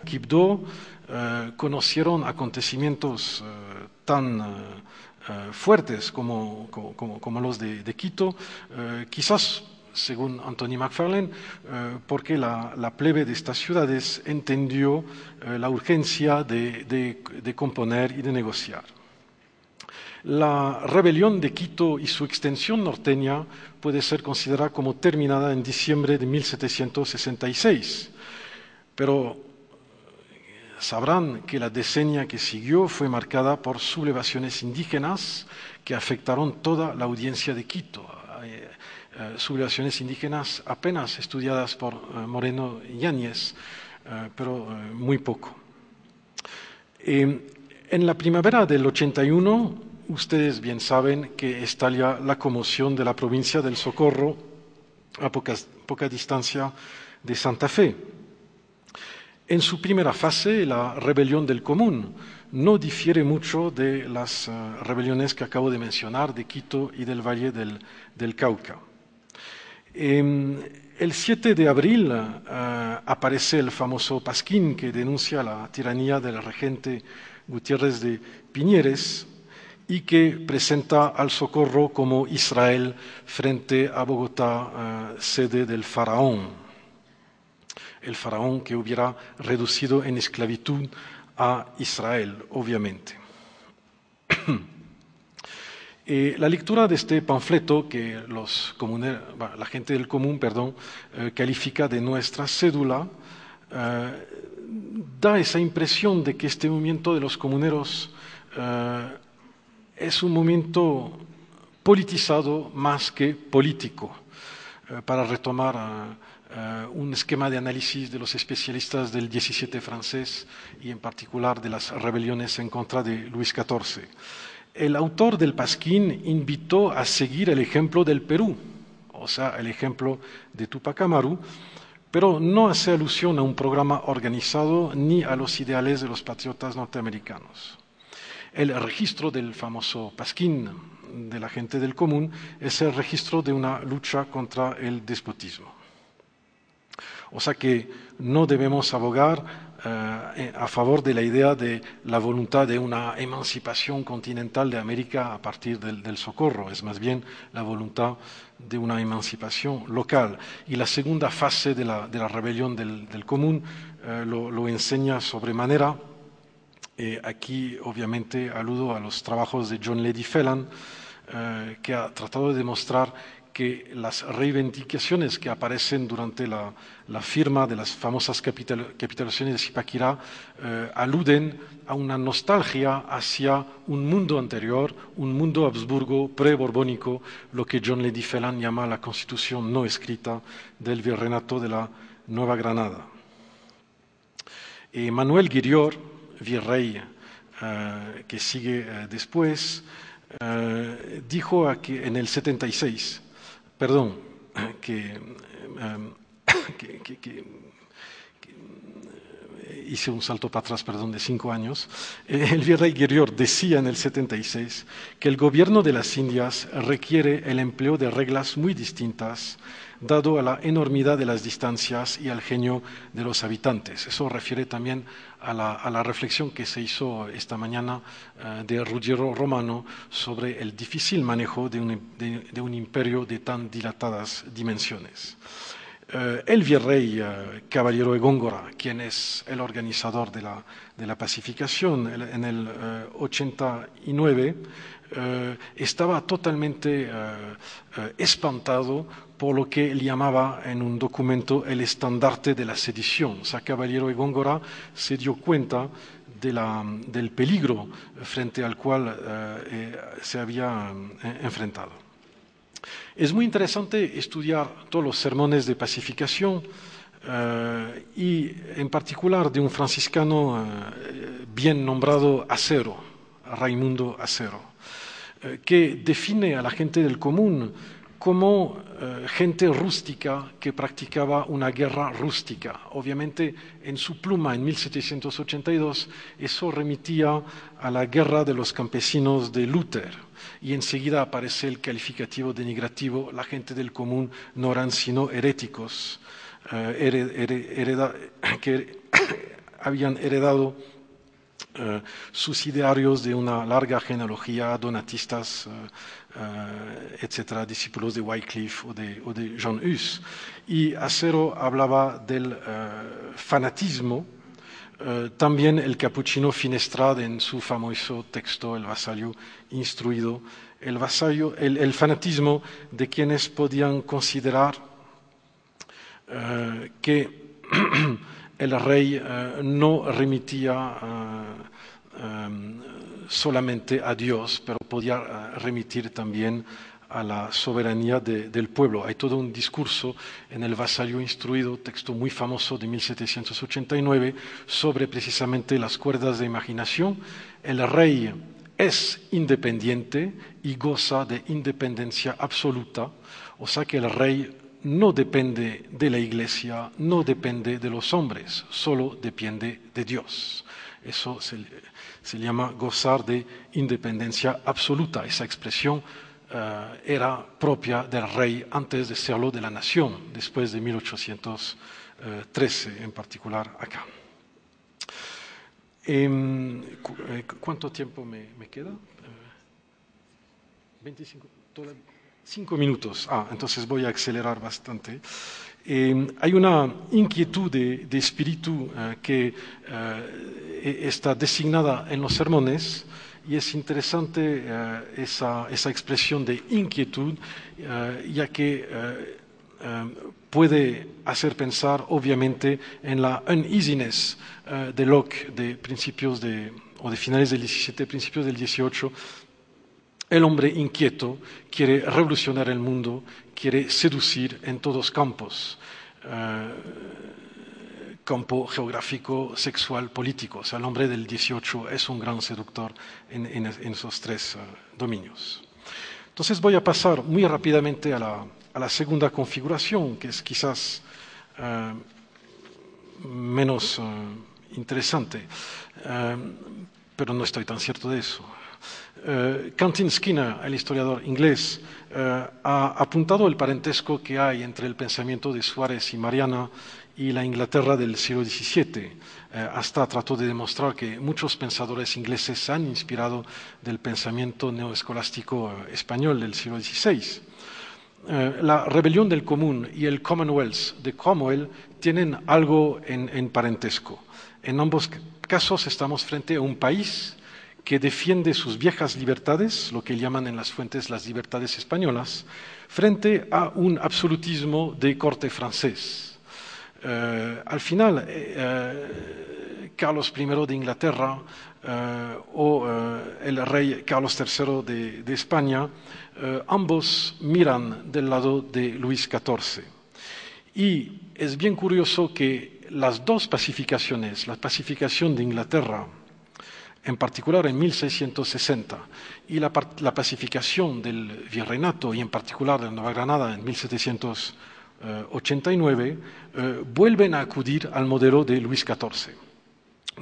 Quibdó conocieron acontecimientos tan fuertes como los de Quito, quizás, según Anthony Macfarlane, porque la plebe de estas ciudades entendió la urgencia de componer y de negociar. La rebelión de Quito y su extensión norteña puede ser considerada como terminada en diciembre de 1766, pero sabrán que la decennia que siguió fue marcada por sublevaciones indígenas que afectaron toda la audiencia de Quito. Sublevaciones indígenas apenas estudiadas por Moreno Yáñez, pero muy poco. En la primavera del 81, ustedes bien saben que estalla la conmoción de la provincia del Socorro a poca distancia de Santa Fe. En su primera fase, la rebelión del Común no difiere mucho de las rebeliones que acabo de mencionar de Quito y del Valle del Cauca. El 7 de abril aparece el famoso pasquín que denuncia la tiranía del regente Gutiérrez de Piñeres y que presenta al Socorro como Israel frente a Bogotá, sede del faraón. El faraón que hubiera reducido en esclavitud a Israel, obviamente. La lectura de este panfleto que la gente del común, califica de nuestra cédula, da esa impresión de que este movimiento de los comuneros es un movimiento politizado más que político. Para retomar un esquema de análisis de los especialistas del 17 francés y en particular de las rebeliones en contra de Luis XIV. El autor del pasquín invitó a seguir el ejemplo del Perú, o sea, el ejemplo de Tupac Amaru, pero no hace alusión a un programa organizado ni a los ideales de los patriotas norteamericanos. El registro del famoso pasquín de la gente del común es el registro de una lucha contra el despotismo. O sea que no debemos abogar a favor de la idea de la voluntad de una emancipación continental de América a partir del Socorro, es más bien la voluntad de una emancipación local. Y la segunda fase de la rebelión del común lo enseña sobremanera. Aquí obviamente aludo a los trabajos de John Lady Phelan, que ha tratado de demostrar que las reivindicaciones que aparecen durante la firma de las famosas capitulaciones de Zipaquirá aluden a una nostalgia hacia un mundo anterior, un mundo Habsburgo pre-borbónico, lo que John Lady Phelan llama la constitución no escrita del virreinato de la Nueva Granada. Manuel Guirior, virrey que sigue después, dijo aquí en el 76, hice un salto para atrás, de 5 años. El virrey Guirior decía en el 76 que el gobierno de las Indias requiere el empleo de reglas muy distintas, dado a la enormidad de las distancias y al genio de los habitantes. Eso refiere también a la reflexión que se hizo esta mañana de Ruggiero Romano sobre el difícil manejo de un imperio de tan dilatadas dimensiones. El virrey Caballero de Góngora, quien es el organizador de la pacificación en el 89, estaba totalmente espantado por lo que él llamaba en un documento el estandarte de la sedición. O sea, Caballero de Góngora se dio cuenta del peligro frente al cual se había enfrentado. Es muy interesante estudiar todos los sermones de pacificación y en particular de un franciscano bien nombrado Acero, Raimundo Acero, que define a la gente del común como gente rústica que practicaba una guerra rústica. Obviamente, en su pluma, en 1782, eso remitía a la guerra de los campesinos de Luther. Y enseguida aparece el calificativo denigrativo, la gente del común no eran sino heréticos, que habían heredado sus idearios de una larga genealogía, donatistas, etcétera, discípulos de Wycliffe o de John Hus. Y Acero hablaba del fanatismo. También el capuchino Finestrad en su famoso texto El vasallo instruido, el fanatismo de quienes podían considerar que el rey no remitía solamente a Dios, pero podía remitir también a la soberanía del pueblo. Hay todo un discurso en El vasallo instruido, texto muy famoso de 1789, sobre precisamente las cuerdas de imaginación. El rey es independiente y goza de independencia absoluta, o sea que el rey no depende de la Iglesia, no depende de los hombres, solo depende de Dios. Eso se llama gozar de independencia absoluta. Esa expresión era propia del rey antes de serlo de la nación, después de 1813, en particular acá. ¿Cuánto tiempo me queda? 25, 5 minutos. Entonces voy a acelerar bastante. Hay una inquietud de espíritu que está designada en los sermones, y es interesante esa expresión de inquietud, ya que puede hacer pensar obviamente en la uneasiness de Locke de principios de finales del 17, principios del 18. El hombre inquieto quiere revolucionar el mundo, quiere seducir en todos campos, campo geográfico, sexual, político. O sea, el hombre del 18 es un gran seductor en esos tres dominios. Entonces voy a pasar muy rápidamente a la segunda configuración, que es quizás menos interesante, pero no estoy tan cierto de eso. Quentin Skinner, el historiador inglés, ha apuntado el parentesco que hay entre el pensamiento de Suárez y Mariana y la Inglaterra del siglo XVII. Hasta trató de demostrar que muchos pensadores ingleses se han inspirado del pensamiento neoescolástico español del siglo XVI. La rebelión del común y el Commonwealth de Cromwell tienen algo en parentesco. En ambos casos estamos frente a un país que defiende sus viejas libertades, lo que llaman en las fuentes las libertades españolas, frente a un absolutismo de corte francés. Al final, Carlos I de Inglaterra o el rey Carlos III de España, ambos miran del lado de Luis XIV. Y es bien curioso que las dos pacificaciones, la pacificación de Inglaterra, en particular en 1660, y la pacificación del virreinato, y en particular de Nueva Granada en 1789, vuelven a acudir al modelo de Luis XIV.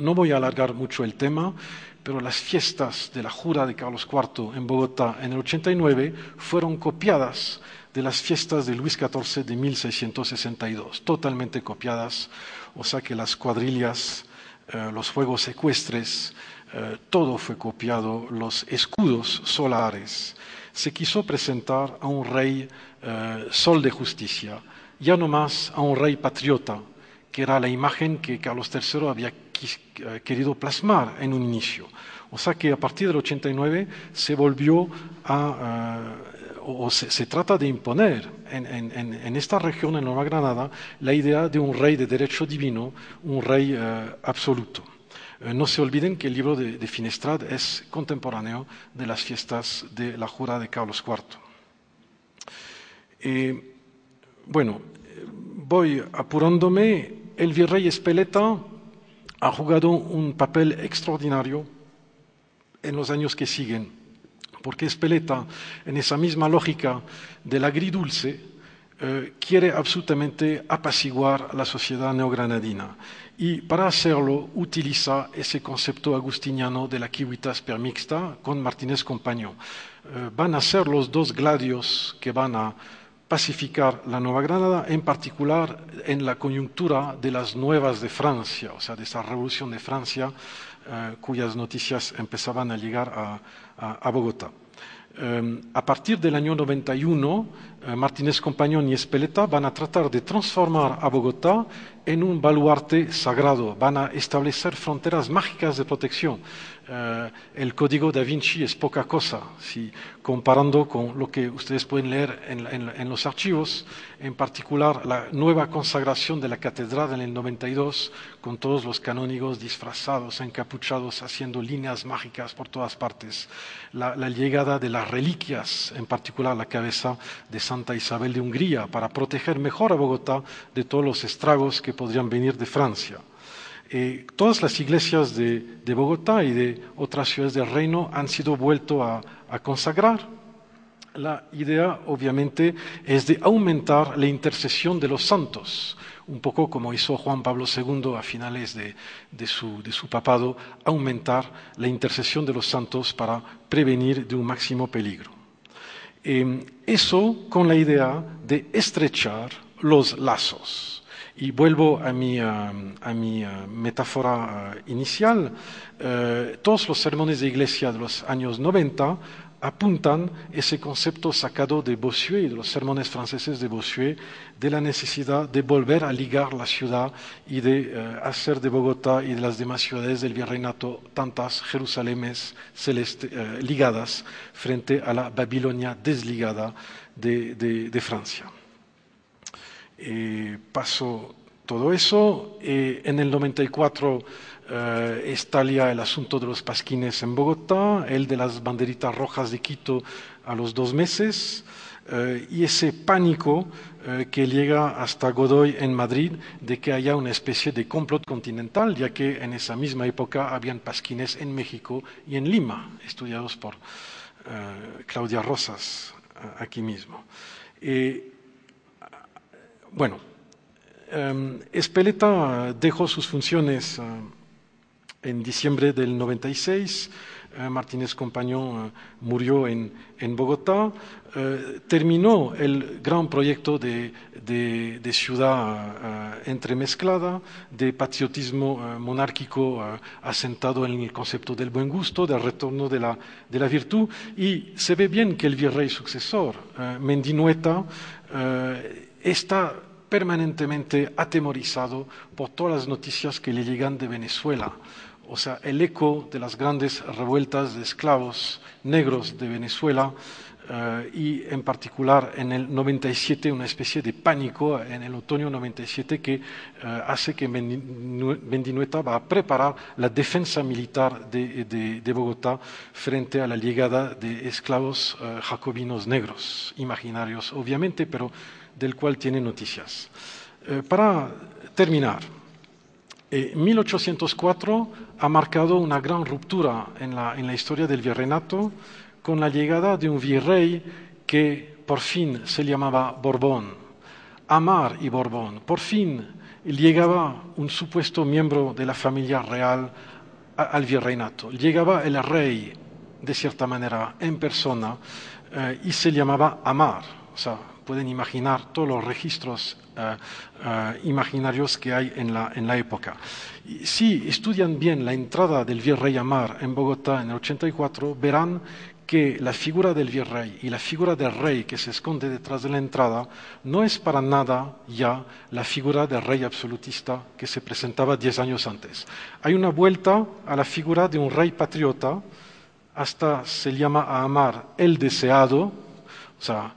No voy a alargar mucho el tema, pero las fiestas de la jura de Carlos IV en Bogotá en el 89 fueron copiadas de las fiestas de Luis XIV de 1662, totalmente copiadas, o sea que las cuadrillas, los juegos ecuestres, todo fue copiado, los escudos solares. Se quiso presentar a un rey sol de justicia, ya no más a un rey patriota, que era la imagen que Carlos III había querido plasmar en un inicio. O sea que a partir del 89 se volvió se trata de imponer en esta región, en Nueva Granada, la idea de un rey de derecho divino, un rey absoluto. No se olviden que el libro de Finestrad es contemporáneo de las fiestas de la jura de Carlos IV. Bueno, voy apurándome. El virrey Espeleta ha jugado un papel extraordinario en los años que siguen, porque Espeleta, en esa misma lógica del agridulce, quiere absolutamente apaciguar la sociedad neogranadina, y para hacerlo utiliza ese concepto agustiniano de la civitas per mixta con Martínez Compañó. Van a ser los dos gladios que van a pacificar la Nueva Granada, en particular en la coyuntura de las nuevas de Francia, o sea, de esa revolución de Francia, cuyas noticias empezaban a llegar a Bogotá. A partir del año 91, Martínez Compañón y Ezpeleta van a tratar de transformar a Bogotá en un baluarte sagrado, van a establecer fronteras mágicas de protección. El Código da Vinci es poca cosa, si comparando con lo que ustedes pueden leer en los archivos, en particular la nueva consagración de la catedral en el 92, con todos los canónigos disfrazados, encapuchados, haciendo líneas mágicas por todas partes. La llegada de las reliquias, en particular la cabeza de Santa Isabel de Hungría, para proteger mejor a Bogotá de todos los estragos que podrían venir de Francia. Todas las iglesias de Bogotá y de otras ciudades del reino han sido vuelto a consagrar. La idea, obviamente, es de aumentar la intercesión de los santos, un poco como hizo Juan Pablo II a finales de su papado, aumentar la intercesión de los santos para prevenir de un máximo peligro. Eso con la idea de estrechar los lazos. Y vuelvo a mi metáfora inicial. Todos los sermones de iglesia de los años 90 apuntan ese concepto sacado de Bossuet y de los sermones franceses de Bossuet, de la necesidad de volver a ligar la ciudad y de hacer de Bogotá y de las demás ciudades del virreinato tantas Jerusalemes ligadas frente a la Babilonia desligada de Francia. Pasó todo eso. En el 94 estalla el asunto de los pasquines en Bogotá, el de las banderitas rojas de Quito a los 2 meses, y ese pánico que llega hasta Godoy en Madrid de que haya una especie de complot continental, ya que en esa misma época habían pasquines en México y en Lima, estudiados por Claudia Rosas aquí mismo. Bueno, Ezpeleta dejó sus funciones en diciembre del 96, Martínez Compañón murió en Bogotá, terminó el gran proyecto de ciudad entremezclada, de patriotismo monárquico asentado en el concepto del buen gusto, del retorno de la virtud, y se ve bien que el virrey sucesor, Mendinueta, está permanentemente atemorizado por todas las noticias que le llegan de Venezuela. O sea, el eco de las grandes revueltas de esclavos negros de Venezuela y en particular en el 97 una especie de pánico en el otoño 97 que hace que Mendinueta va a preparar la defensa militar de Bogotá frente a la llegada de esclavos jacobinos negros, imaginarios obviamente, pero del cual tiene noticias. Para terminar, 1804 ha marcado una gran ruptura en la historia del virreinato con la llegada de un virrey que por fin se llamaba Borbón, Amar y Borbón. Por fin llegaba un supuesto miembro de la familia real al virreinato. Llegaba el rey, de cierta manera, en persona, y se llamaba Amar. O sea, pueden imaginar todos los registros imaginarios que hay en la época. Y si estudian bien la entrada del virrey Amar en Bogotá en el 84, verán que la figura del virrey y la figura del rey que se esconde detrás de la entrada no es para nada ya la figura del rey absolutista que se presentaba 10 años antes. Hay una vuelta a la figura de un rey patriota, hasta se llama a Amar el deseado, o sea,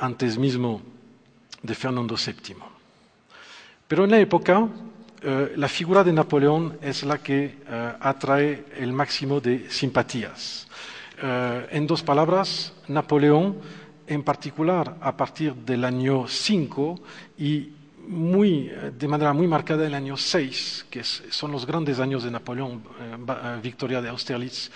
antes mismo de Fernando VII. Pero en la época, la figura de Napoleón es la que atrae el máximo de simpatías. En 2 palabras, Napoleón, en particular a partir del año 5 y de manera muy marcada el año 6, que son los grandes años de Napoleón, victoria de Austerlitz,